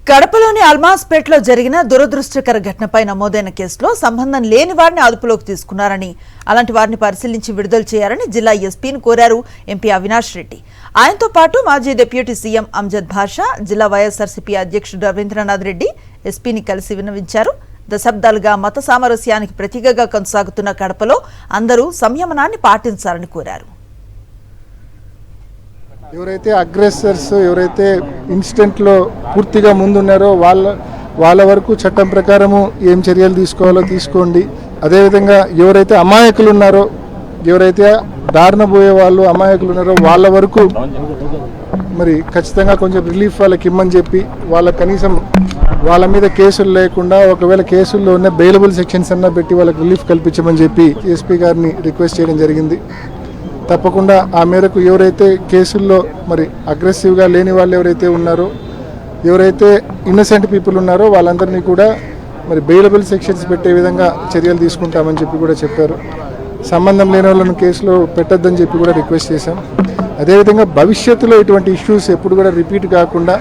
కడపలోని అల్మాస్పేట్లో జరిగిన దురదృష్టకర ఘటనపై నమోదైన కేసులో సంబంధం లేని వారిని అదుపులోకి తీసుకున్నారని, అలాంటి వారిని పరిశీలించి విడుదల చేయాలని జిల్లా ఎస్పీని కోరారు ఎంపీ అవినాష్ రెడ్డి. ఆయనతో పాటు మాజీ డిప్యూటీ సీఎం అంజద్ భాషా, జిల్లా వైఎస్ఆర్సీపీ అధ్యక్షుడు రవీంద్రనాథ్ రెడ్డి ఎస్పీని కలిసి విన్నవించారు. దశాబ్దాలుగా మత సామరస్యానికి ప్రతీకగా కొనసాగుతున్న కడపలో అందరూ సంయమనాన్ని పాటించాలని కోరారు. ఎవరైతే అగ్రెసర్స్ ఎవరైతే ఇన్సిడెంట్లో పూర్తిగా ముందున్నారో వాళ్ళ వరకు చట్టం ప్రకారము ఏం చర్యలు తీసుకోవాలో తీసుకోండి. అదేవిధంగా ఎవరైతే అమాయకులు ఉన్నారో, ఎవరైతే దారుణ పోయే వాళ్ళు అమాయకులు ఉన్నారో వాళ్ళ వరకు మరి ఖచ్చితంగా కొంచెం రిలీఫ్ వాళ్ళకి ఇమ్మని చెప్పి, వాళ్ళకి కనీసం వాళ్ళ మీద కేసులు లేకుండా ఒకవేళ కేసుల్లో ఉన్న బెయిలబుల్ సెక్షన్స్ అన్నా పెట్టి వాళ్ళకి రిలీఫ్ కల్పించమని చెప్పి ఎస్పీ గారిని రిక్వెస్ట్ చేయడం జరిగింది. తప్పకుండా ఆ మేరకు ఎవరైతే కేసుల్లో మరి అగ్రెసివ్గా లేని వాళ్ళు ఎవరైతే ఉన్నారో, ఎవరైతే ఇన్నసెంట్ పీపుల్ ఉన్నారో వాళ్ళందరినీ కూడా మరి బెయిలబుల్ సెక్షన్స్ పెట్టే విధంగా చర్యలు తీసుకుంటామని చెప్పి కూడా చెప్పారు. సంబంధం లేని వాళ్ళను కేసులో పెట్టొద్దని చెప్పి కూడా రిక్వెస్ట్ చేశాం. అదేవిధంగా భవిష్యత్తులో ఇటువంటి ఇష్యూస్ ఎప్పుడు కూడా రిపీట్ కాకుండా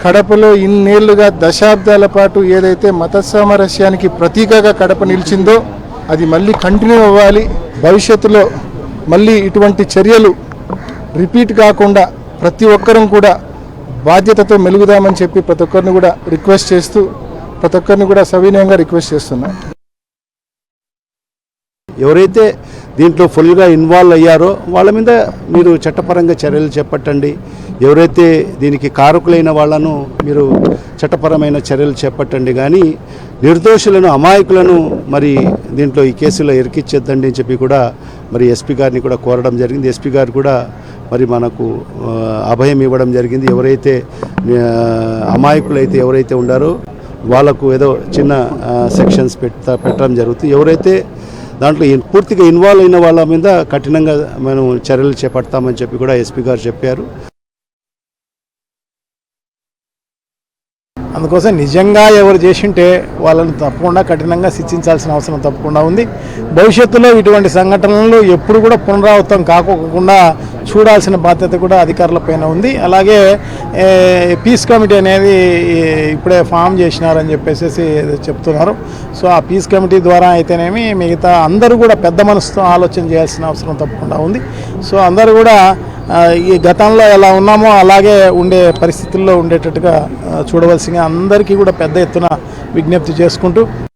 కడపలో ఇన్నేళ్లుగా దశాబ్దాల పాటు ఏదైతే మత సామరస్యానికి ప్రతీకగా కడప నిలిచిందో అది మళ్ళీ కంటిన్యూ అవ్వాలి. భవిష్యత్తులో మళ్ళీ ఇటువంటి చర్యలు రిపీట్ కాకుండా ప్రతి ఒక్కరం కూడా బాధ్యతతో మెలుగుదామని చెప్పి ప్రతి ఒక్కరిని కూడా రిక్వెస్ట్ చేస్తూ ప్రతి ఒక్కరిని కూడా సవినయంగా రిక్వెస్ట్ చేస్తున్నా. ఎవరైతే దీంట్లో ఫుల్గా ఇన్వాల్వ్ అయ్యారో వాళ్ళ మీద మీరు చట్టపరంగా చర్యలు చేపట్టండి. ఎవరైతే దీనికి కారకులైన వాళ్ళను మీరు చట్టపరమైన చర్యలు చేపట్టండి. కానీ నిర్దోషులను అమాయకులను మరి దీంట్లో ఈ కేసులో ఇరికిచ్చేద్దండి అని చెప్పి కూడా మరి ఎస్పీ గారిని కూడా కోరడం జరిగింది. ఎస్పీ గారు కూడా మరి మనకు అభయం ఇవ్వడం జరిగింది. ఎవరైతే అమాయకులైతే ఎవరైతే ఉండారో వాళ్ళకు ఏదో చిన్న సెక్షన్స్ పెట్టడం జరుగుతుంది. ఎవరైతే దాంట్లో పూర్తిగా ఇన్వాల్వ్ అయిన వాళ్ళ మీద కఠినంగా మనం చర్యలు చేపడతామని చెప్పి కూడా ఎస్పీ గారు చెప్పారు. అందుకోసం నిజంగా ఎవరు చేసింటే వాళ్ళని తప్పకుండా కఠినంగా శిక్షించాల్సిన అవసరం తప్పకుండా ఉంది. భవిష్యత్తులో ఇటువంటి సంఘటనలు ఎప్పుడు కూడా పునరావృతం కాకోకుండా చూడాల్సిన బాధ్యత కూడా అధికారులపైన ఉంది. అలాగే పీస్ కమిటీ అనేది ఇప్పుడే ఫామ్ చేసినారని చెప్పేసి చెప్తున్నారు. సో ఆ పీస్ కమిటీ ద్వారా అయితేనేమి మిగతా అందరూ కూడా పెద్ద మనసుతో ఆలోచన చేయాల్సిన అవసరం తప్పకుండా ఉంది. సో అందరూ కూడా ఈ గతంలో ఎలా ఉన్నామో అలాగే ఉండే పరిస్థితుల్లో ఉండేటట్టుగా చూడవలసిందిగా అందరికీ కూడా పెద్ద ఎత్తున విజ్ఞప్తి చేసుకుంటూ